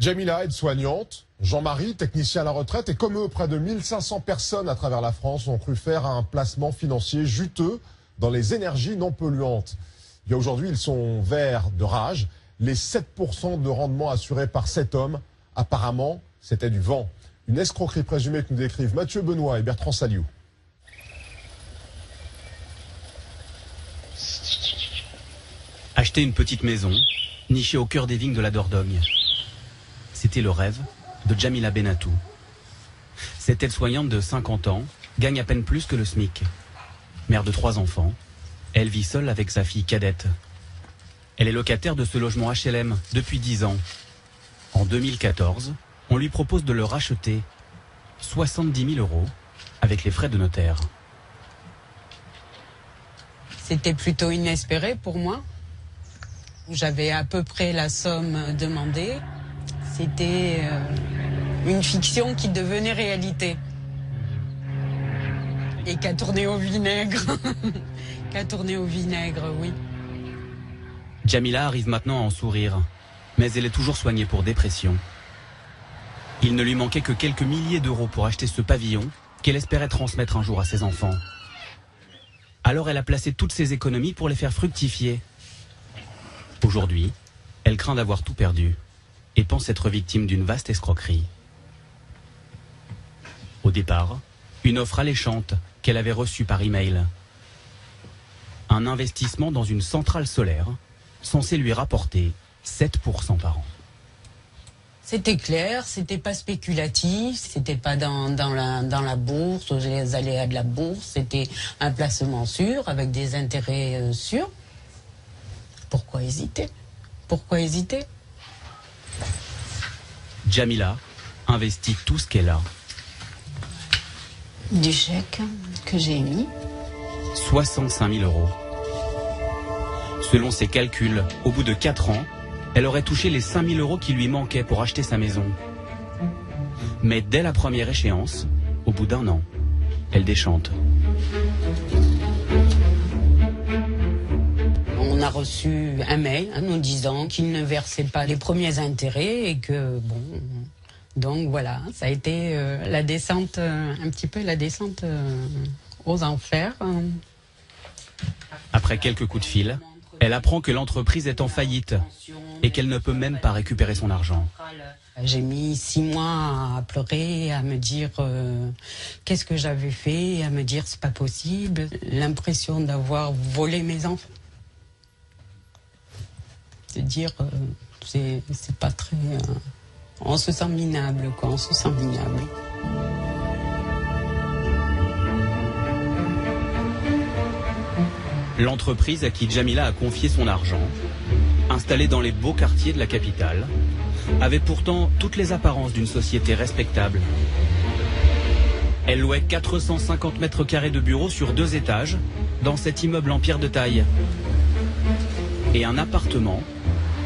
Jamila, aide-soignante, Jean-Marie, technicien à la retraite, et comme eux, près de 1500 personnes à travers la France ont cru faire un placement financier juteux dans les énergies non polluantes. Et aujourd'hui, ils sont verts de rage. Les 7% de rendement assurés par cet homme, apparemment, c'était du vent. Une escroquerie présumée que nous décrivent Mathieu Benoît et Bertrand Saliou. Acheter une petite maison, nichée au cœur des vignes de la Dordogne. C'était le rêve de Jamila Benatou. Cette aide-soignante de 50 ans gagne à peine plus que le SMIC. Mère de 3 enfants, elle vit seule avec sa fille cadette. Elle est locataire de ce logement HLM depuis 10 ans. En 2014, on lui propose de le racheter 70 000 € avec les frais de notaire. C'était plutôt inespéré pour moi. J'avais à peu près la somme demandée. C'était une fiction qui devenait réalité. Et qui a tourné au vinaigre. Qui a tourné au vinaigre, oui. Jamila arrive maintenant à en sourire, mais elle est toujours soignée pour dépression. Il ne lui manquait que quelques milliers d'euros pour acheter ce pavillon qu'elle espérait transmettre un jour à ses enfants. Alors elle a placé toutes ses économies pour les faire fructifier. Aujourd'hui, elle craint d'avoir tout perdu et pense être victime d'une vaste escroquerie. Au départ, une offre alléchante qu'elle avait reçue par email. Un investissement dans une centrale solaire censé lui rapporter 7% par an. C'était clair, c'était pas spéculatif, c'était pas dans la bourse, les aléas de la bourse, c'était un placement sûr, avec des intérêts sûrs. Pourquoi hésiter? Pourquoi hésiter? Jamila investit tout ce qu'elle a. Du chèque que j'ai émis. 65 000 €. Selon ses calculs, au bout de 4 ans, elle aurait touché les 5 000 € qui lui manquaient pour acheter sa maison. Mais dès la première échéance, au bout d'1 an, elle déchante. On a reçu un mail nous disant qu'il ne versait pas les premiers intérêts et que, bon... Donc voilà, ça a été la descente, un petit peu la descente aux enfers. Après quelques coups de fil, elle apprend que l'entreprise est en faillite et qu'elle ne peut même pas récupérer son argent. J'ai mis 6 mois à pleurer, à me dire qu'est-ce que j'avais fait, à me dire c'est pas possible. L'impression d'avoir volé mes enfants. C'est dire, c'est pas très... on se sent minable, quoi, on se sent minable. L'entreprise à qui Jamila a confié son argent, installée dans les beaux quartiers de la capitale, avait pourtant toutes les apparences d'une société respectable. Elle louait 450 mètres carrés de bureaux sur 2 étages, dans cet immeuble en pierre de taille. Et un appartement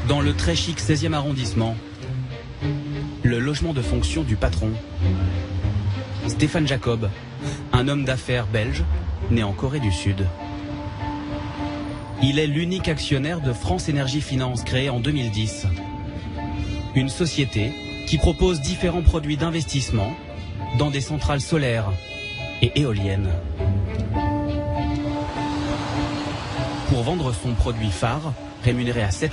dans le très chic 16e arrondissement. Le logement de fonction du patron. Stéphane Jacob, un homme d'affaires belge, né en Corée du Sud. Il est l'unique actionnaire de France Énergie Finance, créée en 2010. Une société qui propose différents produits d'investissement dans des centrales solaires et éoliennes. Pour vendre son produit phare, rémunéré à 7%,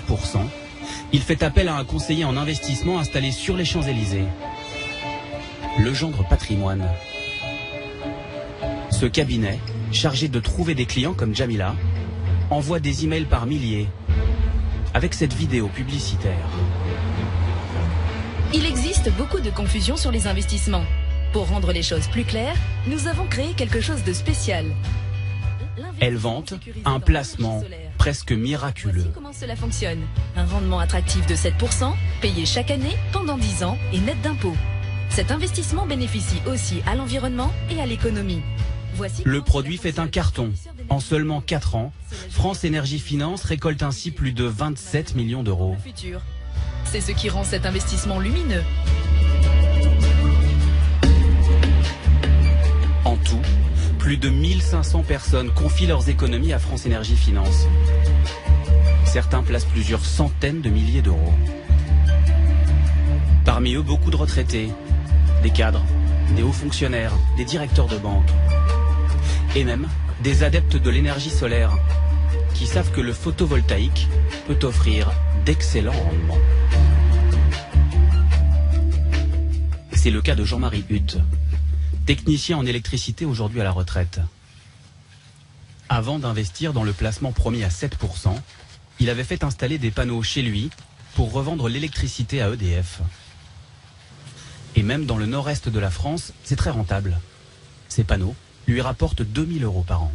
il fait appel à un conseiller en investissement installé sur les Champs-Élysées. Legendre Patrimoine. Ce cabinet, chargé de trouver des clients comme Jamila, envoie des emails par milliers, avec cette vidéo publicitaire. Il existe beaucoup de confusion sur les investissements. Pour rendre les choses plus claires, nous avons créé quelque chose de spécial. Elle vante un placement presque miraculeux. Voici comment cela fonctionne. Un rendement attractif de 7%, payé chaque année pendant 10 ans et net d'impôts. Cet investissement bénéficie aussi à l'environnement et à l'économie. Le produit fait un carton. En seulement 4 ans, France Énergie Finance récolte ainsi plus de 27 millions d'euros. C'est ce qui rend cet investissement lumineux. En tout, plus de 1500 personnes confient leurs économies à France Énergie Finance. Certains placent plusieurs centaines de milliers d'euros. Parmi eux, beaucoup de retraités, des cadres, des hauts fonctionnaires, des directeurs de banque et même des adeptes de l'énergie solaire qui savent que le photovoltaïque peut offrir d'excellents rendements. C'est le cas de Jean-Marie Hutte, technicien en électricité aujourd'hui à la retraite. Avant d'investir dans le placement promis à 7%, il avait fait installer des panneaux chez lui pour revendre l'électricité à EDF. Et même dans le nord-est de la France, c'est très rentable. Ces panneaux lui rapportent 2000 € par an.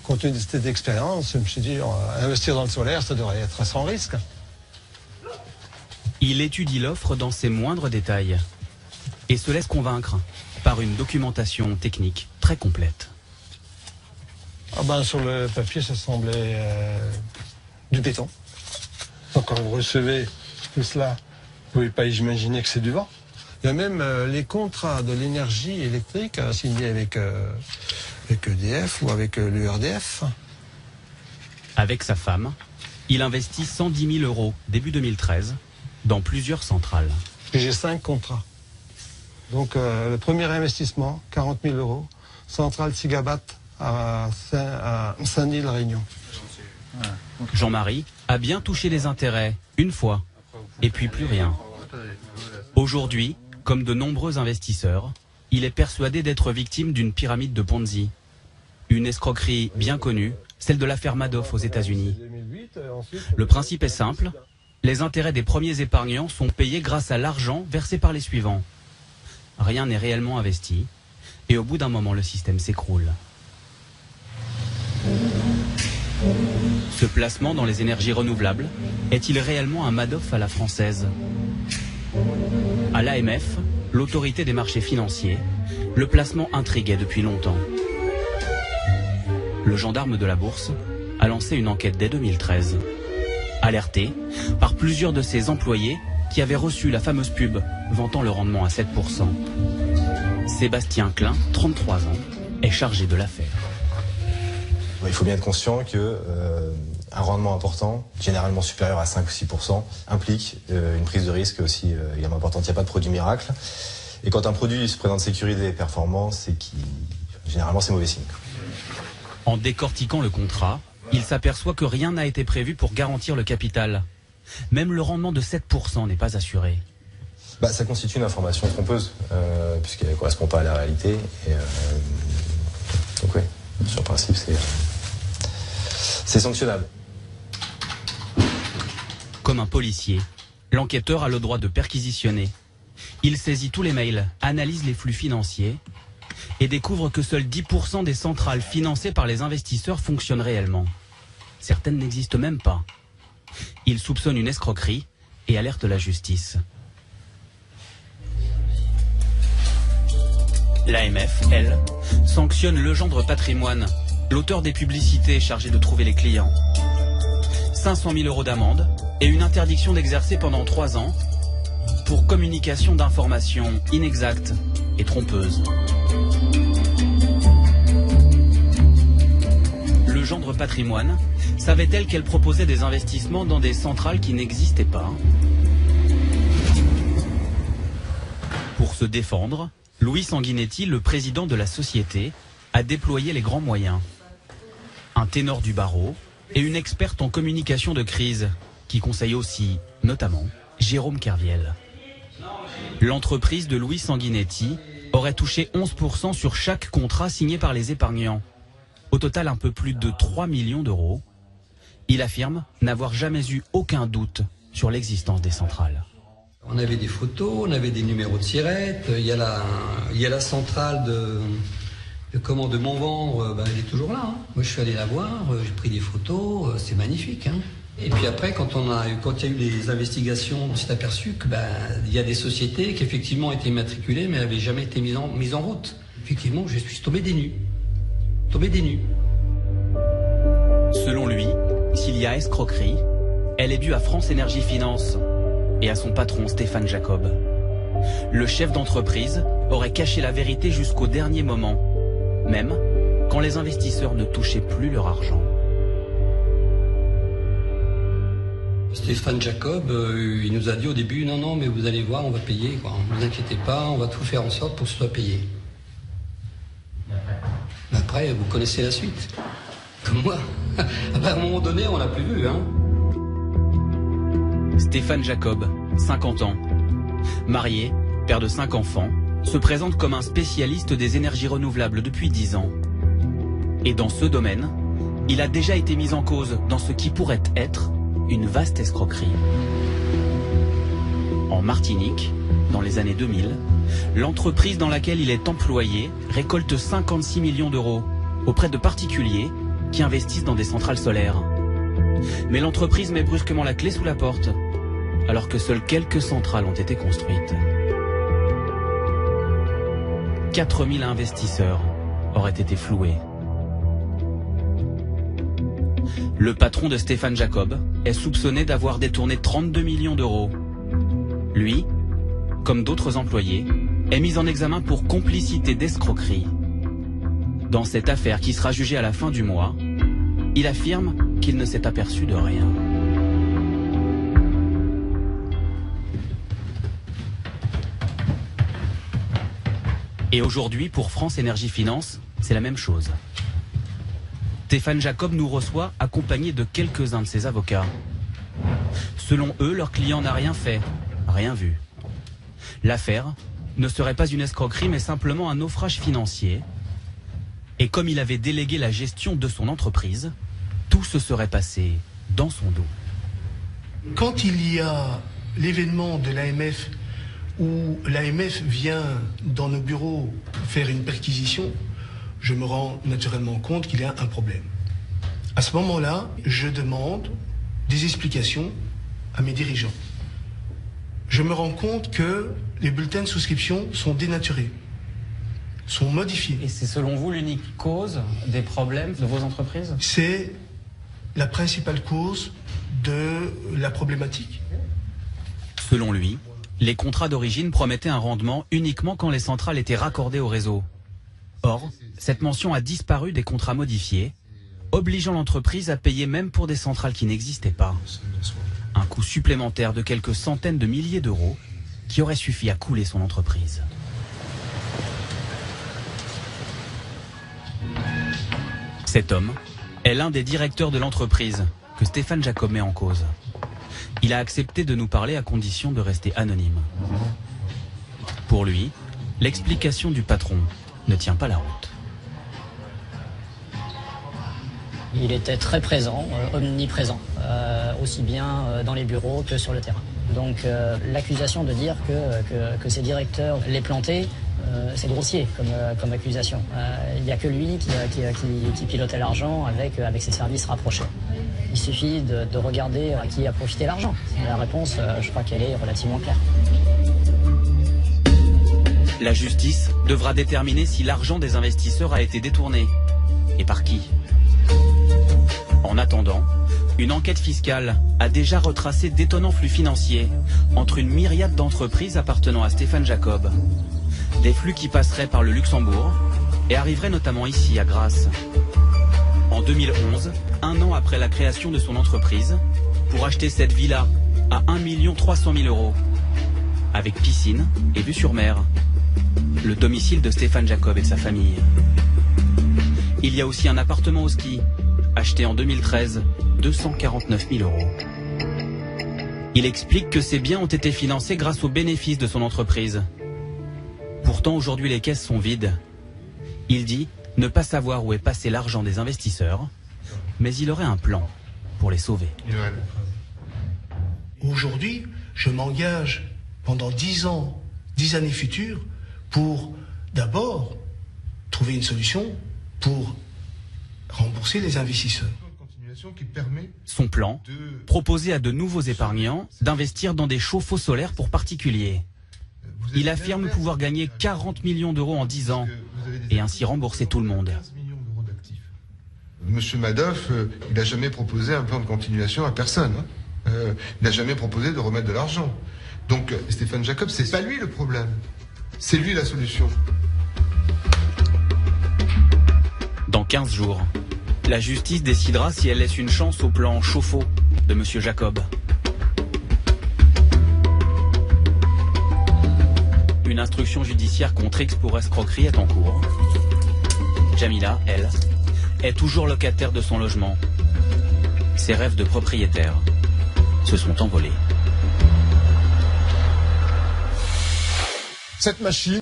Compte tenu de cette expérience, je me suis dit, investir dans le solaire, ça devrait être sans risque. Il étudie l'offre dans ses moindres détails et se laisse convaincre par une documentation technique très complète. Sur le papier, ça semblait du béton. Donc quand vous recevez tout cela, vous ne pouvez pas imaginer que c'est du vent. Il y a même les contrats de l'énergie électrique signés avec EDF ou avec l'URDF. Avec sa femme, il investit 110 000 € début 2013 dans plusieurs centrales. J'ai 5 contrats. Donc le premier investissement, 40 000 €, centrale Sigabat à Saint-Denis-la-Réunion. Jean-Marie a bien touché les intérêts une fois et puis plus rien. Aujourd'hui, comme de nombreux investisseurs, il est persuadé d'être victime d'une pyramide de Ponzi. Une escroquerie bien connue, celle de l'affaire Madoff aux États-Unis. Le principe est simple, les intérêts des premiers épargnants sont payés grâce à l'argent versé par les suivants. Rien n'est réellement investi et au bout d'un moment le système s'écroule. Ce placement dans les énergies renouvelables est-il réellement un Madoff à la française? À l'AMF, l'autorité des marchés financiers, le placement intriguait depuis longtemps. Le gendarme de la bourse a lancé une enquête dès 2013, alerté par plusieurs de ses employés qui avaient reçu la fameuse pub vantant le rendement à 7%. Sébastien Klein, 33 ans, est chargé de l'affaire. Il faut bien être conscient que un rendement important, généralement supérieur à 5 ou 6%, implique une prise de risque aussi également importante. Il n'y a pas de produit miracle. Et quand un produit se présente sécurisé et performant, généralement c'est mauvais signe. En décortiquant le contrat, il s'aperçoit que rien n'a été prévu pour garantir le capital. Même le rendement de 7% n'est pas assuré. Ça constitue une information trompeuse, puisqu'elle ne correspond pas à la réalité. Donc oui, sur le principe, c'est sanctionnable. Comme un policier, l'enquêteur a le droit de perquisitionner. Il saisit tous les mails, analyse les flux financiers et découvre que seuls 10% des centrales financées par les investisseurs fonctionnent réellement. Certaines n'existent même pas. Il soupçonne une escroquerie et alerte la justice. L'AMF, elle, sanctionne Legendre Patrimoine, l'auteur des publicités chargé de trouver les clients. 500 000 € d'amende et une interdiction d'exercer pendant 3 ans pour communication d'informations inexactes et trompeuses. Legendre Patrimoine savait-elle qu'elle proposait des investissements dans des centrales qui n'existaient pas? Pour se défendre, Louis Sanguinetti, le président de la société, a déployé les grands moyens. Un ténor du barreau et une experte en communication de crise qui conseille aussi, notamment, Jérôme Kerviel. L'entreprise de Louis Sanguinetti aurait touché 11% sur chaque contrat signé par les épargnants. Au total, un peu plus de 3 millions d'euros. Il affirme n'avoir jamais eu aucun doute sur l'existence des centrales. On avait des photos, on avait des numéros de sirettes, il y a la centrale de Montvendre, elle est toujours là. Moi je suis allé la voir, j'ai pris des photos, c'est magnifique. Et puis après, quand il y a eu les investigations, on s'est aperçu qu'il y a des sociétés qui effectivement étaient immatriculées mais n'avaient jamais été mises en route. Effectivement, je suis tombé des nues. Selon lui, s'il y a escroquerie, elle est due à France Énergie Finance et à son patron Stéphane Jacob. Le chef d'entreprise aurait caché la vérité jusqu'au dernier moment, même quand les investisseurs ne touchaient plus leur argent. Stéphane Jacob, il nous a dit au début, non, mais vous allez voir, on va payer, quoi. Ne vous inquiétez pas, on va tout faire en sorte pour que ce soit payé. Mais après, vous connaissez la suite. Comme moi. À un moment donné, on l'a plus vu, hein. Stéphane Jacob, 50 ans, marié, père de 5 enfants, se présente comme un spécialiste des énergies renouvelables depuis 10 ans. Et dans ce domaine, il a déjà été mis en cause dans ce qui pourrait être une vaste escroquerie. En Martinique, dans les années 2000, l'entreprise dans laquelle il est employé récolte 56 millions d'euros auprès de particuliers qui investissent dans des centrales solaires. Mais l'entreprise met brusquement la clé sous la porte, alors que seules quelques centrales ont été construites. 4000 investisseurs auraient été floués. Le patron de Stéphane Jacob est soupçonné d'avoir détourné 32 millions d'euros. Lui, comme d'autres employés, est mis en examen pour complicité d'escroquerie. Dans cette affaire qui sera jugée à la fin du mois, il affirme qu'il ne s'est aperçu de rien. Et aujourd'hui, pour France Énergie Finance, c'est la même chose. Stéphane Jacob nous reçoit accompagné de quelques-uns de ses avocats. Selon eux, leur client n'a rien fait, rien vu. L'affaire ne serait pas une escroquerie, mais simplement un naufrage financier. Et comme il avait délégué la gestion de son entreprise, tout se serait passé dans son dos. Quand il y a l'événement de l'AMF, où l'AMF vient dans nos bureaux faire une perquisition, je me rends naturellement compte qu'il y a un problème. À ce moment-là, je demande des explications à mes dirigeants. Je me rends compte que les bulletins de souscription sont dénaturés, sont modifiés. Et c'est selon vous l'unique cause des problèmes de vos entreprises? C'est la principale cause de la problématique. Selon lui, les contrats d'origine promettaient un rendement uniquement quand les centrales étaient raccordées au réseau. Or, cette mention a disparu des contrats modifiés, obligeant l'entreprise à payer même pour des centrales qui n'existaient pas. Un coût supplémentaire de quelques centaines de milliers d'euros qui aurait suffi à couler son entreprise. Cet homme est l'un des directeurs de l'entreprise que Stéphane Jacob met en cause. Il a accepté de nous parler à condition de rester anonyme. Pour lui, l'explication du patron ne tient pas la route. Il était très présent, omniprésent, aussi bien dans les bureaux que sur le terrain. Donc l'accusation de dire que ces directeurs les plantaient, c'est grossier comme accusation. Il n'y a que lui qui pilotait l'argent avec ses services rapprochés. Il suffit de regarder à qui a profité l'argent. La réponse, je crois qu'elle est relativement claire. La justice devra déterminer si l'argent des investisseurs a été détourné. Et par qui? En attendant, une enquête fiscale a déjà retracé d'étonnants flux financiers entre une myriade d'entreprises appartenant à Stéphane Jacob. Des flux qui passeraient par le Luxembourg et arriveraient notamment ici à Grasse. En 2011, un an après la création de son entreprise, pour acheter cette villa à 1 300 000 €, avec piscine et vue sur mer. Le domicile de Stéphane Jacob et de sa famille. Il y a aussi un appartement au ski, acheté en 2013, 249 000 €. Il explique que ces biens ont été financés grâce aux bénéfices de son entreprise. Pourtant, aujourd'hui, les caisses sont vides. Il dit ne pas savoir où est passé l'argent des investisseurs, mais il aurait un plan pour les sauver. Aujourd'hui, je m'engage pendant 10 ans, 10 années futures, pour d'abord trouver une solution pour rembourser les investisseurs. Son plan, proposer à de nouveaux épargnants d'investir dans des chauffe-eau solaires pour particuliers. Il affirme pouvoir gagner 40 millions d'euros en 10 ans et ainsi rembourser tout le monde. Monsieur Madoff, il n'a jamais proposé un plan de continuation à personne. Il n'a jamais proposé de remettre de l'argent. Donc Stéphane Jacob, c'est pas lui le problème. C'est lui la solution. Dans 15 jours, la justice décidera si elle laisse une chance au plan chauffe-eau de Monsieur Jacob. instruction judiciaire contre X pour escroquerie est en cours. Jamila, elle, est toujours locataire de son logement. Ses rêves de propriétaire se sont envolés. Cette machine